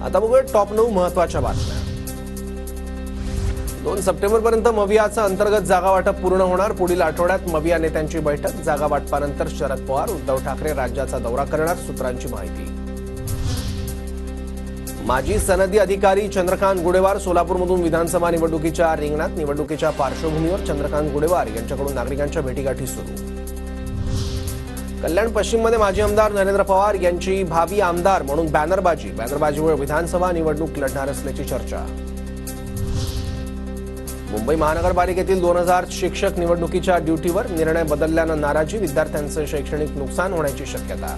आता बघूया टॉप 9 महत्त्वाच्या बातम्या। 2 सप्टेंबरपर्यंत मवियाचं अंतर्गत जागा वाटप पूर्ण होणार। पुढील आठवड्यात मविया नेत्यांची बैठक। जागा वाटपानंतर शरद पवार उद्धव ठाकरे राज्याचा दौरा करणार, सूत्रांची माहिती। माजी सनदी अधिकारी चंद्रकांत गुडेवार सोलापूरमधून विधानसभा निवडणुकीच्या रिंगणात। निवडणुकीच्या पार्श्वभूमीवर चंद्रकांत गुडेवार यांच्याकडून नागरिकांच्या भेटीगाठी सुरू। कल्याण पश्चिममध्ये माजी आमदार नरेंद्र पवार यांची भावी आमदार म्हणून बॅनरबाजीवर विधानसभा निवडणूक लढणार असल्याची चर्चा। मुंबई महानगरपालिकेतील 2000 शिक्षक निवडणुकीच्या ड्युटीवर। निर्णय बदलल्यानं नाराजी, विद्यार्थ्यांचं शैक्षणिक नुकसान होण्याची शक्यता।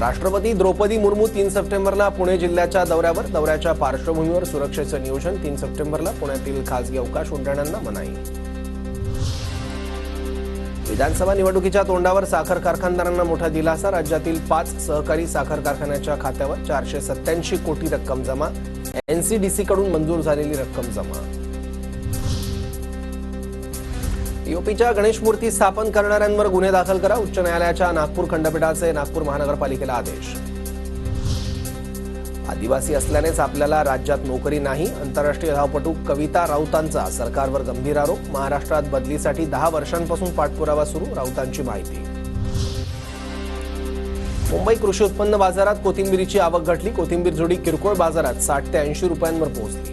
राष्ट्रपती द्रौपदी मुर्मू 3 सप्टेंबरला पुणे जिल्ह्याच्या दौऱ्याच्या पार्श्वभूमीवर सुरक्षेचं नियोजन। 3 सप्टेंबरला पुण्यातील खासगी अवकाश उड्डाणांना मनाई। विधानसभा निवडणुकीच्या तोंडावर साखर कारखानदारांना मोठा दिलासा। राज्यातील 5 सहकारी साखर कारखान्याच्या खात्यावर 487 कोटी रक्कम जमा। एनसीडीसी कडून मंजूर झालेली रक्कम जमा। पीओपीच्या गणेश मूर्ती स्थापन करणाऱ्यांवर गुन्हे दाखल करा। उच्च न्यायालयाच्या नागपूर खंडपीठाचे नागपूर महानगरपालिकेला आदेश। आदिवासी असल्यानेच आपल्याला राज्यात नोकरी नाही, आंतरराष्ट्रीय धावपटू कविता राऊतांचा सरकारवर गंभीर आरोप। महाराष्ट्रात बदलीसाठी 10 वर्षांपासून पाठपुरावा सुरू, राऊतांची माहिती। मुंबई कृषी उत्पन्न बाजारात कोथिंबीरीची आवक घटली। कोथिंबीर जुडी किरकोळ बाजारात 60 ते 80 रुपयांवर पोहोचली।